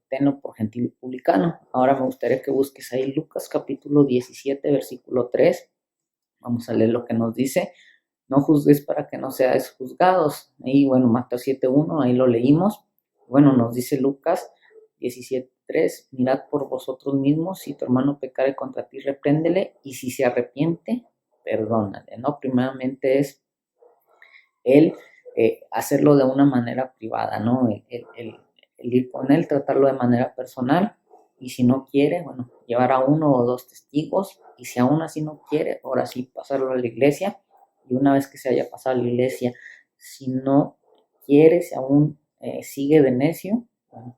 tenlo por gentil y publicano. Ahora me gustaría que busques ahí Lucas capítulo 17, versículo 3. Vamos a leer lo que nos dice. No juzgues para que no seáis juzgados. Ahí, bueno, Mateo 7:1, ahí lo leímos. Bueno, nos dice Lucas 17:3, mirad por vosotros mismos, si tu hermano pecare contra ti, repréndele, y si se arrepiente, perdónale, ¿no? Primeramente es el hacerlo de una manera privada, ¿no? El ir con él, tratarlo de manera personal, y si no quiere, bueno, llevar a 1 o 2 testigos, y si aún así no quiere, ahora sí pasarlo a la iglesia, y una vez que se haya pasado a la iglesia, si no quiere, si aún sigue de necio, bueno,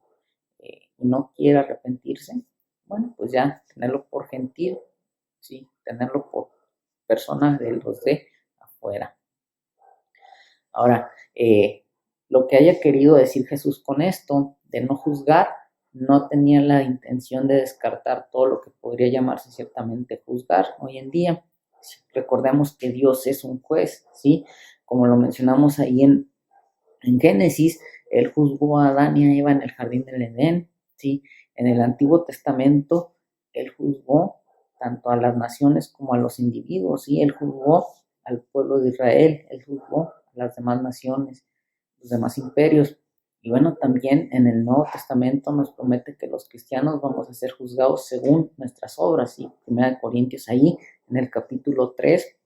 y no quiere arrepentirse, bueno, pues ya tenerlo por gentil, sí, tenerlo por persona de los de afuera. Ahora, lo que haya querido decir Jesús con esto, de no juzgar, no tenía la intención de descartar todo lo que podría llamarse ciertamente juzgar hoy en día. Recordemos que Dios es un juez, ¿sí? Como lo mencionamos ahí en Génesis, Él juzgó a Adán y a Eva en el jardín del Edén, ¿sí? En el Antiguo Testamento, Él juzgó tanto a las naciones como a los individuos, ¿sí? Él juzgó al pueblo de Israel, Él juzgó a las demás naciones, los demás imperios. Y bueno, también en el Nuevo Testamento nos promete que los cristianos vamos a ser juzgados según nuestras obras, ¿sí? 1 Corintios ahí, en el capítulo 3,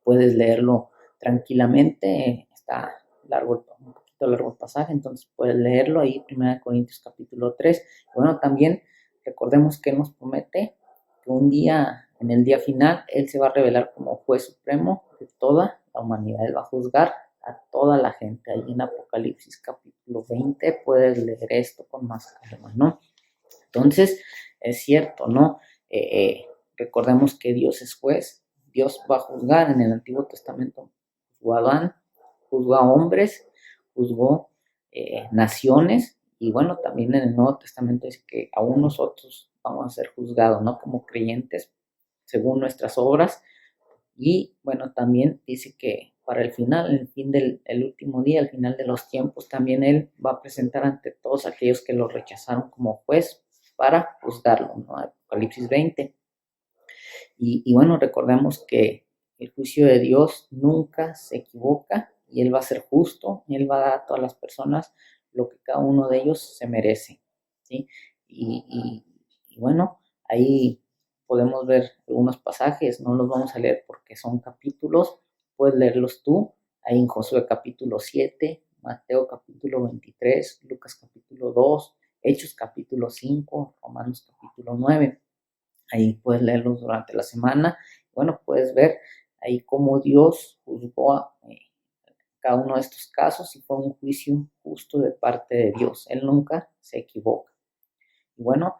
puedes leerlo tranquilamente, está largo, un poquito largo el pasaje, entonces puedes leerlo ahí, 1 Corintios capítulo 3. Bueno, también recordemos que Él nos promete que un día, en el día final, Él se va a revelar como juez supremo de toda la humanidad. Él va a juzgar a toda la gente. Ahí en Apocalipsis capítulo 20 puedes leer esto con más calma, ¿no? Entonces, es cierto, ¿no? Recordemos que Dios es juez. Dios va a juzgar. En el Antiguo Testamento juzgó a Adán, juzgó a hombres, juzgó naciones, y bueno, también en el Nuevo Testamento dice que aún nosotros vamos a ser juzgados, ¿no? Como creyentes, según nuestras obras. Y bueno, también dice que para el final, el fin del último día, el final de los tiempos, también Él va a presentar ante todos aquellos que lo rechazaron como juez para juzgarlo, ¿no? Apocalipsis 20. Y bueno, recordemos que el juicio de Dios nunca se equivoca, y Él va a ser justo, y Él va a dar a todas las personas lo que cada uno de ellos se merece, ¿sí? Y bueno, ahí podemos ver algunos pasajes, no los vamos a leer porque son capítulos, puedes leerlos tú, ahí en Josué capítulo 7, Mateo capítulo 23, Lucas capítulo 2, Hechos capítulo 5, Romanos capítulo 9. Ahí puedes leerlos durante la semana. Bueno, puedes ver ahí cómo Dios juzgó a cada uno de estos casos, y fue un juicio justo de parte de Dios. Él nunca se equivoca. Y bueno,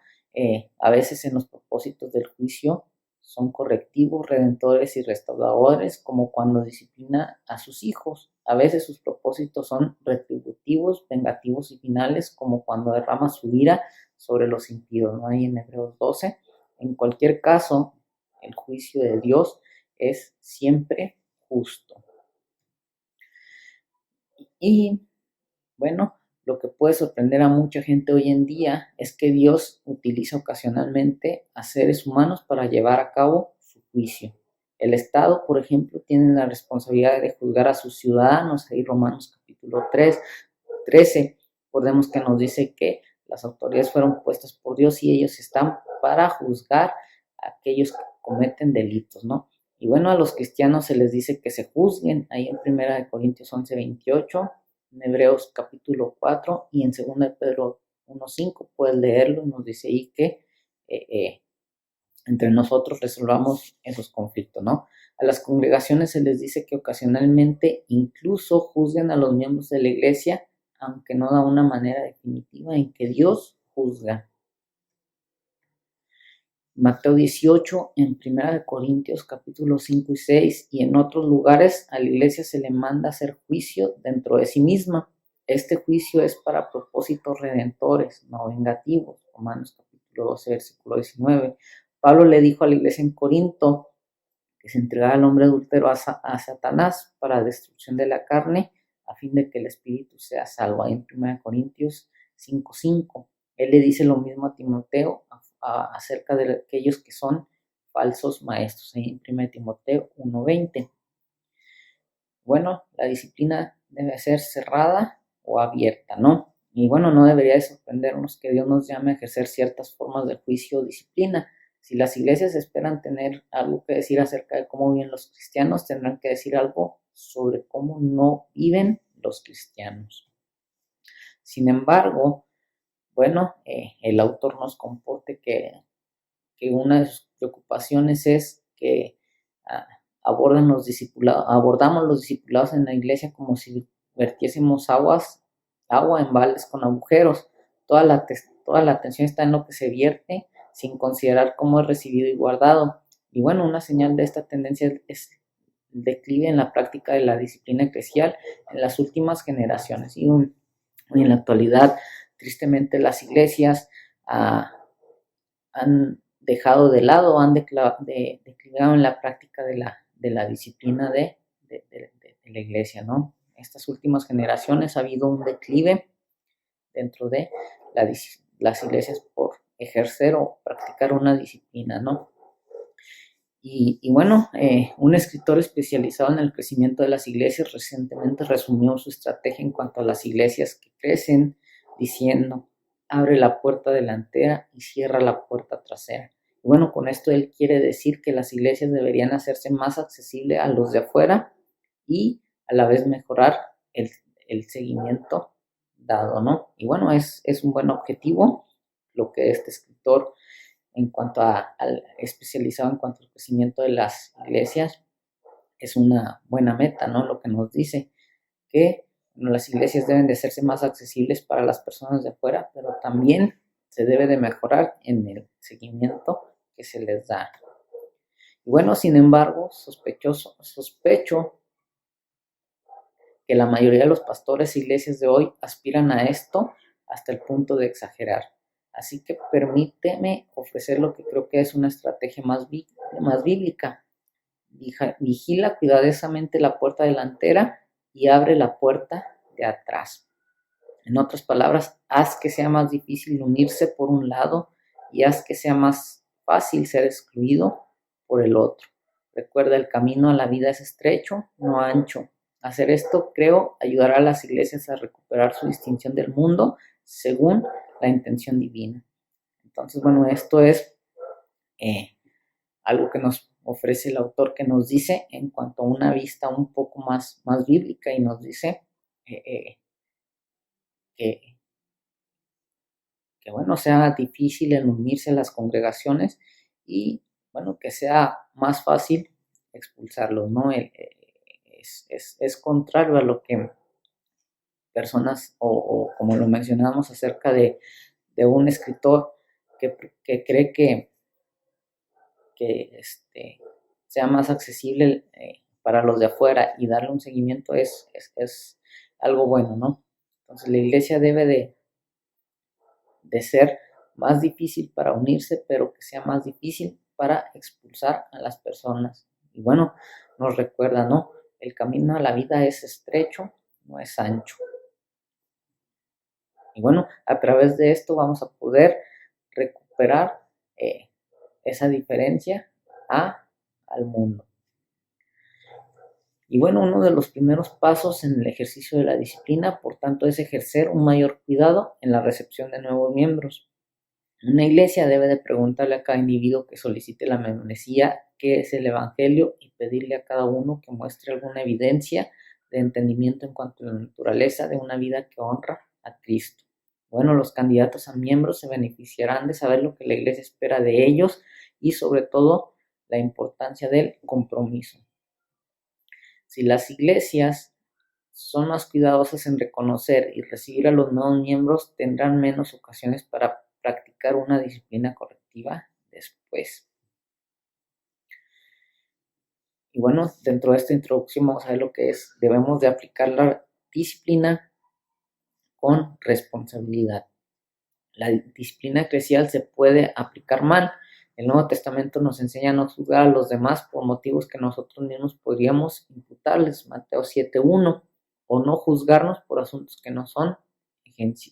a veces en los propósitos del juicio son correctivos, redentores y restauradores, como cuando disciplina a sus hijos. A veces sus propósitos son retributivos, vengativos y finales, como cuando derrama su ira sobre los impíos, ¿no? Ahí en Hebreos 12. En cualquier caso, el juicio de Dios es siempre justo. Y bueno, lo que puede sorprender a mucha gente hoy en día es que Dios utiliza ocasionalmente a seres humanos para llevar a cabo su juicio. El Estado, por ejemplo, tiene la responsabilidad de juzgar a sus ciudadanos. Ahí Romanos capítulo 13, recordemos que nos dice que las autoridades fueron puestas por Dios y ellos están para juzgar a aquellos que cometen delitos, ¿no? Y bueno, a los cristianos se les dice que se juzguen, ahí en 1 Corintios 11:28, en Hebreos capítulo 4 y en 2 Pedro 1:5, puedes leerlo, nos dice ahí que entre nosotros resolvamos esos conflictos, ¿no? A las congregaciones se les dice que ocasionalmente incluso juzguen a los miembros de la iglesia, aunque no da una manera definitiva en que Dios juzga. Mateo 18, en 1 Corintios capítulos 5 y 6 y en otros lugares a la iglesia se le manda hacer juicio dentro de sí misma. Este juicio es para propósitos redentores, no vengativos. Romanos capítulo 12, versículo 19. Pablo le dijo a la iglesia en Corinto que se entregara al hombre adúltero a Satanás para destrucción de la carne, a fin de que el espíritu sea salvo. Ahí en 1 Corintios 5:5. Él le dice lo mismo a Timoteo acerca de aquellos que son falsos maestros, ahí en 1 Timoteo 1:20. Bueno, la disciplina debe ser cerrada o abierta, ¿no? Y bueno, no debería de sorprendernos que Dios nos llame a ejercer ciertas formas de juicio o disciplina. Si las iglesias esperan tener algo que decir acerca de cómo viven los cristianos, tendrán que decir algo sobre cómo no viven los cristianos. Sin embargo, bueno, el autor nos comporte que una de sus preocupaciones es que abordamos los discipulados en la iglesia como si vertiésemos agua en baldes con agujeros. Toda la atención está en lo que se vierte sin considerar cómo es recibido y guardado. Y bueno, una señal de esta tendencia es el declive en la práctica de la disciplina eclesial en las últimas generaciones. Y en la actualidad, tristemente, las iglesias han dejado de lado, han declinado en la práctica de la disciplina de la iglesia, ¿no? Estas últimas generaciones ha habido un declive dentro de las iglesias por ejercer o practicar una disciplina, ¿no? Y bueno, un escritor especializado en el crecimiento de las iglesias recientemente resumió su estrategia en cuanto a las iglesias que crecen, diciendo: abre la puerta delantera y cierra la puerta trasera. Y bueno, con esto él quiere decir que las iglesias deberían hacerse más accesibles a los de afuera y a la vez mejorar el seguimiento dado, ¿no? Y bueno, es un buen objetivo lo que este escritor en cuanto al especializado en cuanto al crecimiento de las iglesias, es una buena meta, ¿no? Lo que nos dice que las iglesias deben de hacerse más accesibles para las personas de afuera, pero también se debe de mejorar en el seguimiento que se les da. Y bueno, sin embargo, sospecho que la mayoría de los pastores e iglesias de hoy aspiran a esto hasta el punto de exagerar. Así que permíteme ofrecer lo que creo que es una estrategia más bíblica. Vigila cuidadosamente la puerta delantera y abre la puerta de atrás. En otras palabras, haz que sea más difícil unirse por un lado y haz que sea más fácil ser excluido por el otro. Recuerda, el camino a la vida es estrecho, no ancho. Hacer esto, creo, ayudará a las iglesias a recuperar su distinción del mundo según la intención divina. Entonces, bueno, esto es algo que nos ofrece el autor, que nos dice en cuanto a una vista un poco más bíblica, y nos dice que bueno, sea difícil el unirse a las congregaciones y bueno, que sea más fácil expulsarlos, ¿no? Es contrario a lo que personas, o como lo mencionamos acerca de un escritor que cree que sea más accesible para los de afuera y darle un seguimiento es algo bueno, ¿no? Entonces la iglesia debe de ser más difícil para unirse, pero que sea más difícil para expulsar a las personas. Y bueno, nos recuerda, ¿no? el camino a la vida es estrecho, no es ancho. Y bueno, a través de esto vamos a poder recuperar esa diferencia al mundo. Y bueno, uno de los primeros pasos en el ejercicio de la disciplina, por tanto, es ejercer un mayor cuidado en la recepción de nuevos miembros. Una iglesia debe de preguntarle a cada individuo que solicite la membresía qué es el Evangelio y pedirle a cada uno que muestre alguna evidencia de entendimiento en cuanto a la naturaleza de una vida que honra a Cristo. Bueno, los candidatos a miembros se beneficiarán de saber lo que la iglesia espera de ellos y sobre todo la importancia del compromiso. Si las iglesias son más cuidadosas en reconocer y recibir a los nuevos miembros, tendrán menos ocasiones para practicar una disciplina correctiva después. Y bueno, dentro de esta introducción vamos a ver lo que es. Debemos de aplicar la disciplina con responsabilidad. La disciplina eclesial se puede aplicar mal. El Nuevo Testamento nos enseña a no juzgar a los demás por motivos que nosotros mismos podríamos imputarles. Mateo 7:1. O no juzgarnos por asuntos que no son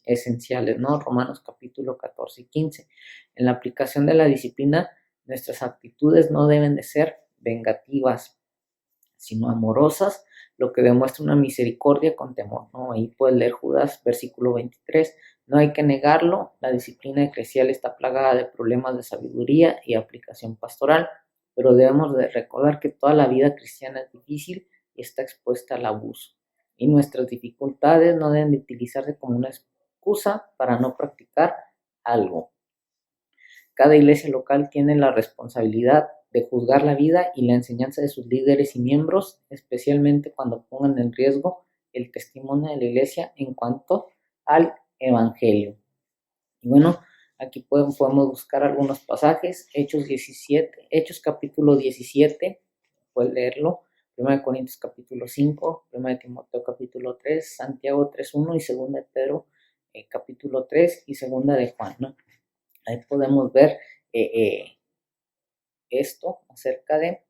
esenciales, ¿no? Romanos capítulo 14 y 15. En la aplicación de la disciplina, nuestras actitudes no deben de ser vengativas, sino amorosas, lo que demuestra una misericordia con temor, ¿no? Ahí puedes leer Judas, versículo 23. No hay que negarlo, la disciplina eclesial está plagada de problemas de sabiduría y aplicación pastoral, pero debemos de recordar que toda la vida cristiana es difícil y está expuesta al abuso. Y nuestras dificultades no deben de utilizarse como una excusa para no practicar algo. Cada iglesia local tiene la responsabilidad de juzgar la vida y la enseñanza de sus líderes y miembros, especialmente cuando pongan en riesgo el testimonio de la iglesia en cuanto al Evangelio. Y bueno, aquí podemos buscar algunos pasajes. Hechos capítulo 17, pueden leerlo. 1 Corintios capítulo 5, 1 Timoteo capítulo 3, Santiago 3:1 y 2 de Pedro capítulo 3 y 2 de Juan, ¿no? Ahí podemos ver esto acerca de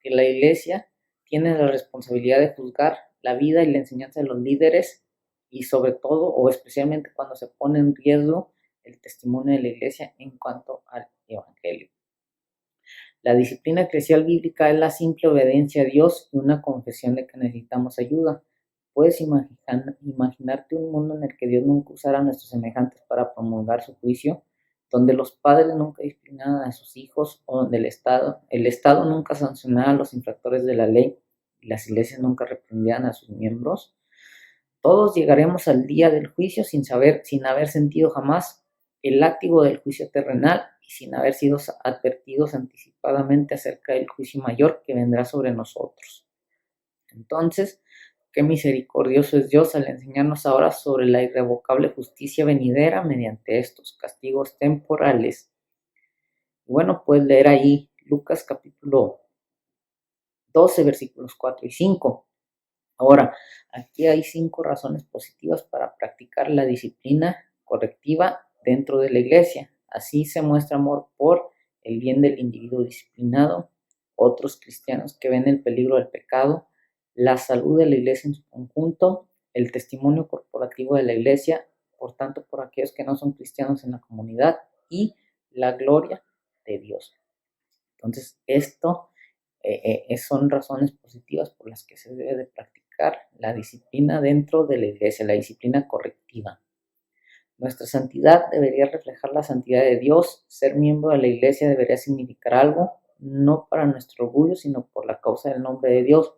que la iglesia tiene la responsabilidad de juzgar la vida y la enseñanza de los líderes y sobre todo o especialmente cuando se pone en riesgo el testimonio de la iglesia en cuanto al Evangelio. La disciplina eclesial bíblica es la simple obediencia a Dios y una confesión de que necesitamos ayuda. Puedes imaginarte un mundo en el que Dios nunca usara a nuestros semejantes para promulgar su juicio, donde los padres nunca disciplinaran a sus hijos o donde el Estado nunca sancionara a los infractores de la ley y las iglesias nunca reprendieran a sus miembros. Todos llegaremos al día del juicio sin haber sentido jamás el látigo del juicio terrenal y sin haber sido advertidos anticipadamente acerca del juicio mayor que vendrá sobre nosotros. Entonces, qué misericordioso es Dios al enseñarnos ahora sobre la irrevocable justicia venidera mediante estos castigos temporales. Y bueno, puedes leer ahí Lucas capítulo 12, versículos 4 y 5. Ahora, aquí hay 5 razones positivas para practicar la disciplina correctiva dentro de la iglesia. Así se muestra amor por el bien del individuo disciplinado, otros cristianos que ven el peligro del pecado, la salud de la iglesia en su conjunto, el testimonio corporativo de la iglesia, por tanto por aquellos que no son cristianos en la comunidad y la gloria de Dios. Entonces, esto son razones positivas por las que se debe de practicar la disciplina dentro de la iglesia, la disciplina correctiva. Nuestra santidad debería reflejar la santidad de Dios. Ser miembro de la iglesia debería significar algo, no para nuestro orgullo, sino por la causa del nombre de Dios.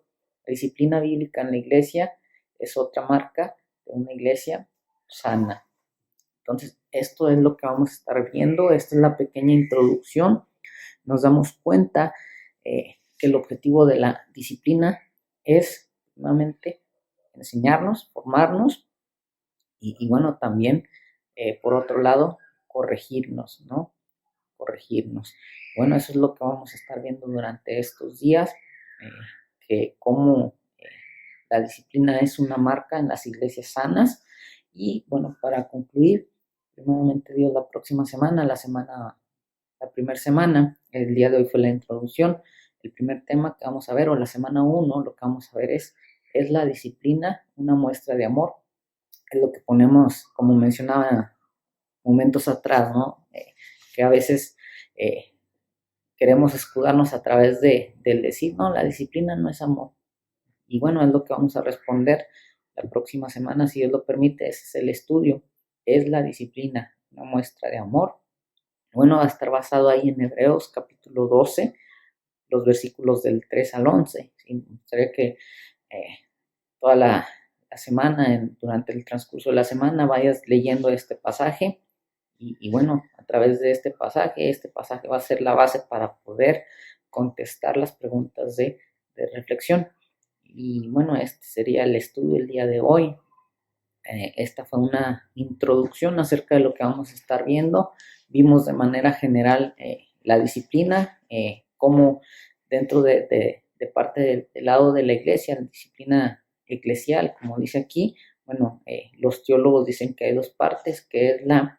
La disciplina bíblica en la iglesia es otra marca de una iglesia sana. Entonces, esto es lo que vamos a estar viendo. Esta es la pequeña introducción. Nos damos cuenta que el objetivo de la disciplina es nuevamente enseñarnos, formarnos y bueno, también por otro lado, corregirnos, ¿no? Corregirnos. Bueno, eso es lo que vamos a estar viendo durante estos días, que cómo la disciplina es una marca en las iglesias sanas. Y bueno, para concluir, primeramente Dios, la próxima semana, la primera semana, el día de hoy fue la introducción, el primer tema que vamos a ver, o la semana 1, lo que vamos a ver es la disciplina, una muestra de amor. Es lo que ponemos, como mencionaba momentos atrás, ¿no? Que a veces queremos escudarnos a través del decir, no, la disciplina no es amor. Y bueno, es lo que vamos a responder la próxima semana, si Dios lo permite. Ese es el estudio, es la disciplina, una muestra de amor. Bueno, va a estar basado ahí en Hebreos capítulo 12, los versículos del 3 al 11. ¿Sí? Me gustaría que toda la semana, durante el transcurso de la semana, vayas leyendo este pasaje. Y bueno, a través de este pasaje va a ser la base para poder contestar las preguntas de reflexión. Y bueno, este sería el estudio del día de hoy. Esta fue una introducción acerca de lo que vamos a estar viendo. Vimos de manera general la disciplina, cómo dentro de parte del lado de la iglesia, la disciplina eclesial, como dice aquí, bueno, los teólogos dicen que hay dos partes, que es la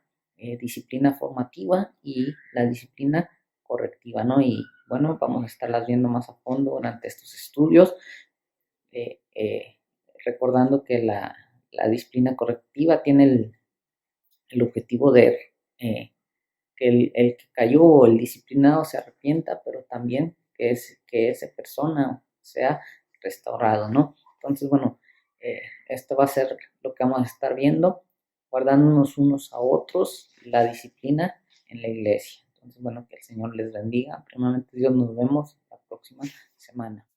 disciplina formativa y la disciplina correctiva, ¿no? Y bueno, vamos a estarlas viendo más a fondo durante estos estudios, eh, eh, recordando que la disciplina correctiva tiene el objetivo de que el que cayó o el disciplinado se arrepienta, pero también que esa persona sea restaurado, ¿no? Entonces, bueno, esto va a ser lo que vamos a estar viendo, guardándonos unos a otros la disciplina en la iglesia. Entonces, bueno, que el Señor les bendiga. Primeramente, Dios, nos vemos la próxima semana.